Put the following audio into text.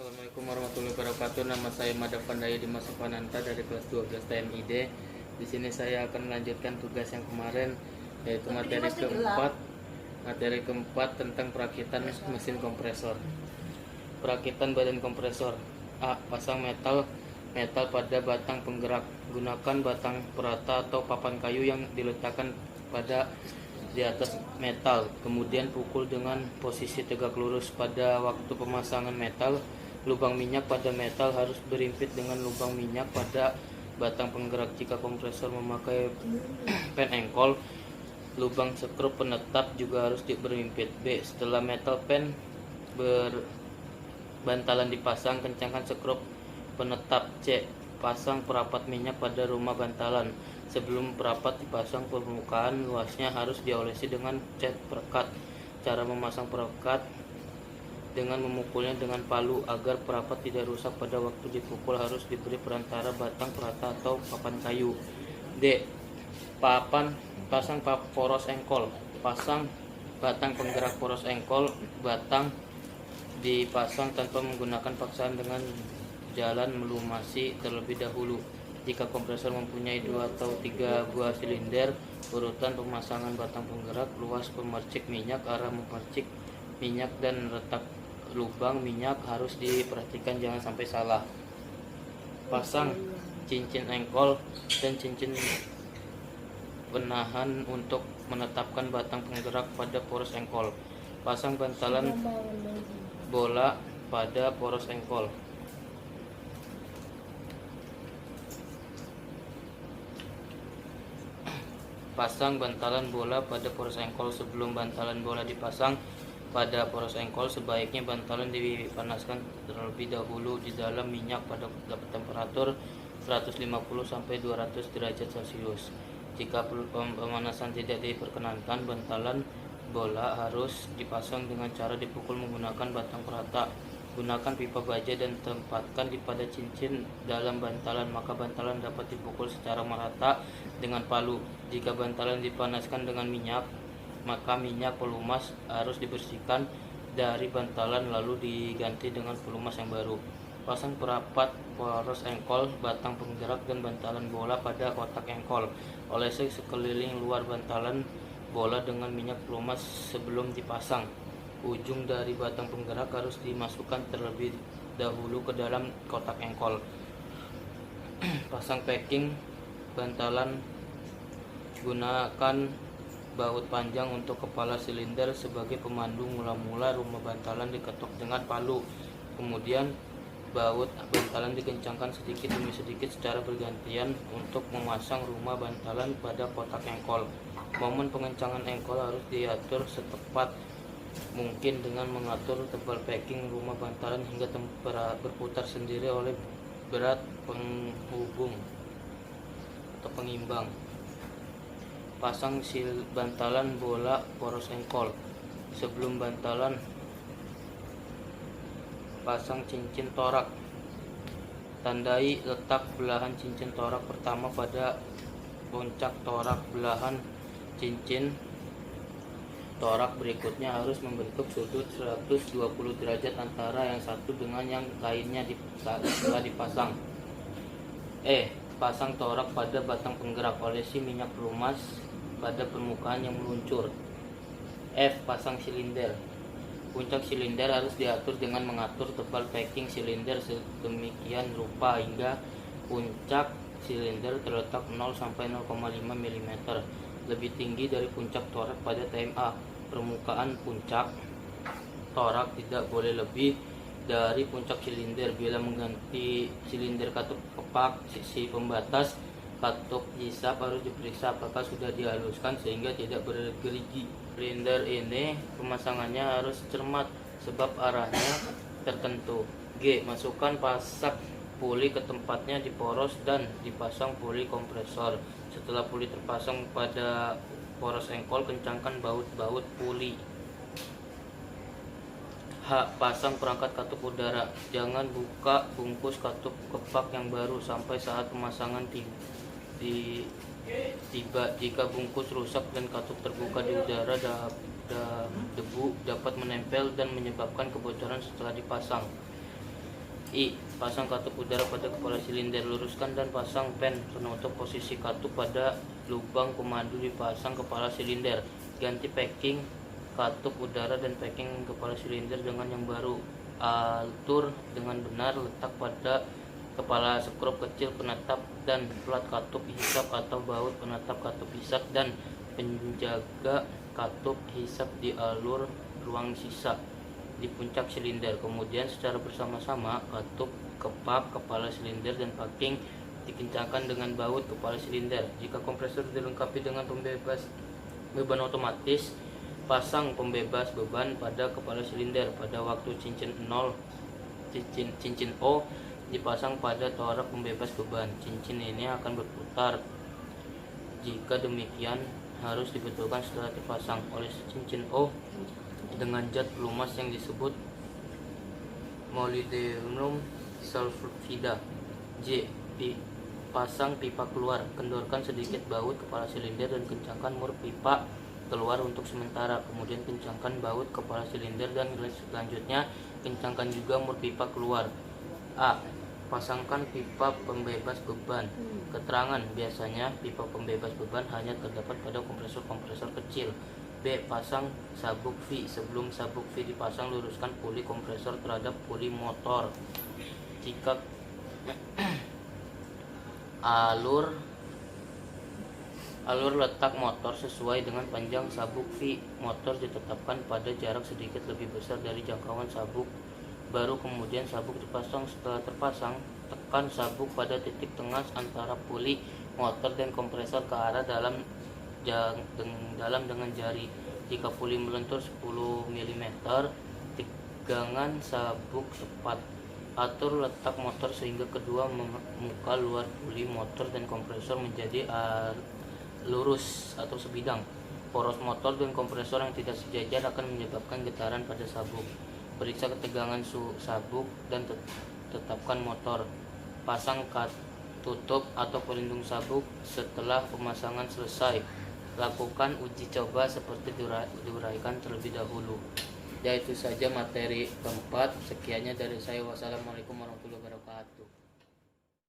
Assalamualaikum warahmatullahi wabarakatuh. Nama saya Madap Pandaya Dimas Pananta dari kelas 12 TMID. Di sini saya akan melanjutkan tugas yang kemarin, yaitu materi keempat tentang perakitan mesin kompresor. Perakitan badan kompresor. A. Pasang metal pada batang penggerak. Gunakan batang perata atau papan kayu yang diletakkan di atas metal, kemudian pukul dengan posisi tegak lurus. Pada waktu pemasangan metal, lubang minyak pada metal harus berimpit dengan lubang minyak pada batang penggerak. Jika kompresor memakai pen engkol, lubang skrup penetap juga harus berimpit. B. Setelah metal pen berbantalan dipasang, kencangkan skrup penetap. C. Pasang perapat minyak pada rumah bantalan. Sebelum perapat dipasang, permukaan luasnya harus diolesi dengan cat perekat. Cara memasang perekat dengan memukulnya dengan palu agar perapat tidak rusak pada waktu dipukul harus diberi perantara batang perata atau papan kayu. D. Pasang poros engkol. Pasang batang penggerak poros engkol. Batang dipasang tanpa menggunakan paksaan dengan jalan melumasi terlebih dahulu. Jika kompresor mempunyai 2 atau 3 buah silinder, urutan pemasangan batang penggerak, luas pemercik minyak, arah memercik minyak, dan letak lubang minyak harus diperhatikan, jangan sampai salah. Pasang cincin engkol dan cincin penahan untuk menetapkan batang penggerak pada poros engkol. Pasang bantalan bola pada poros engkol. Pasang bantalan bola pada poros engkol. Sebelum bantalan bola dipasang pada poros engkol, sebaiknya bantalan dipanaskan terlebih dahulu di dalam minyak pada temperatur 150-200 derajat Celcius. Jika pemanasan tidak diperkenankan, bantalan bola harus dipasang dengan cara dipukul menggunakan batang perata. Gunakan pipa baja dan tempatkan pada cincin dalam bantalan, maka bantalan dapat dipukul secara merata dengan palu. Jika bantalan dipanaskan dengan minyak, maka minyak pelumas harus dibersihkan dari bantalan lalu diganti dengan pelumas yang baru. Pasang perapat poros engkol, batang penggerak, dan bantalan bola pada kotak engkol. Olesi sekeliling luar bantalan bola dengan minyak pelumas sebelum dipasang. Ujung dari batang penggerak harus dimasukkan terlebih dahulu ke dalam kotak engkol. Pasang packing bantalan. Gunakan baut panjang untuk kepala silinder sebagai pemandu. Mula-mula rumah bantalan diketok dengan palu, kemudian baut bantalan dikencangkan sedikit demi sedikit secara bergantian untuk memasang rumah bantalan pada kotak engkol. Momen pengencangan engkol harus diatur setepat mungkin dengan mengatur tebal packing rumah bantalan hingga berputar sendiri oleh berat penghubung atau pengimbang. Pasang bantalan bola poros engkol. Sebelum bantalan, pasang cincin torak. Tandai letak belahan cincin torak pertama pada puncak torak. Belahan cincin torak berikutnya harus membentuk sudut 120 derajat antara yang satu dengan yang lainnya setelah dipasang. Pasang torak pada batang penggerak. Olesi minyak pelumas pada permukaan yang meluncur. F. Pasang silinder. Puncak silinder harus diatur dengan mengatur tebal packing silinder sedemikian rupa hingga puncak silinder terletak 0-0,5 mm lebih tinggi dari puncak torak pada TMA. Permukaan puncak torak tidak boleh lebih dari puncak silinder. Bila mengganti silinder katup kepak sisi pembatas, katup hisap harus diperiksa apakah sudah dihaluskan sehingga tidak bergerigi. Silinder ini pemasangannya harus cermat sebab arahnya tertentu. G. Masukkan pasak puli ke tempatnya di poros dan dipasang puli kompresor. Setelah puli terpasang pada poros engkol, kencangkan baut-baut puli. H. Pasang perangkat katup udara. Jangan buka bungkus katup kepak yang baru sampai saat pemasangan tiba. Jika bungkus rusak dan katup terbuka di udara, debu dapat menempel dan menyebabkan kebocoran setelah dipasang. I. Pasang katup udara pada kepala silinder, luruskan dan pasang pen penutup posisi katup pada lubang pemandu dipasang kepala silinder. Ganti packing katup udara dan packing kepala silinder dengan yang baru. Atur dengan benar, letak pada kepala skrup kecil penetap dan plat katup hisap atau baut penetap katup hisap dan penjaga katup hisap di alur ruang sisa di puncak silinder. Kemudian secara bersama-sama katup, kepak kepala silinder dan packing dikencangkan dengan baut kepala silinder. Jika kompresor dilengkapi dengan pembebas beban otomatis, pasang pembebas beban pada kepala silinder. Pada waktu cincin O dipasang pada torak pembebas beban. Cincin ini akan berputar. Jika demikian, harus dibetulkan setelah dipasang. Oleh cincin O dengan zat pelumas yang disebut molybdenum sulfida. J. Pasang pipa keluar. Kendorkan sedikit baut kepala silinder dan kencangkan mur pipa keluar untuk sementara. Kemudian kencangkan baut kepala silinder dan selanjutnya kencangkan juga mur pipa keluar. A. Pasangkan pipa pembebas beban. Keterangan: biasanya pipa pembebas beban hanya terdapat pada kompresor-kompresor kecil. B. Pasang sabuk V. Sebelum sabuk V dipasang, luruskan puli kompresor terhadap puli motor. Jika alur letak motor sesuai dengan panjang sabuk V, motor ditetapkan pada jarak sedikit lebih besar dari jangkauan sabuk. Baru kemudian sabuk dipasang. Setelah terpasang, tekan sabuk pada titik tengah antara puli motor dan kompresor ke arah dalam dengan jari. Jika puli melentur 10 mm, tegangan sabuk tepat. Atur letak motor sehingga kedua muka luar puli motor dan kompresor menjadi lurus atau sebidang. Poros motor dan kompresor yang tidak sejajar akan menyebabkan getaran pada sabuk. Periksa ketegangan sabuk dan tetapkan motor. Pasang tutup atau pelindung sabuk setelah pemasangan selesai. Lakukan uji coba seperti diuraikan terlebih dahulu. Ya, itu saja materi keempat. Sekiannya dari saya. Wassalamualaikum warahmatullahi wabarakatuh.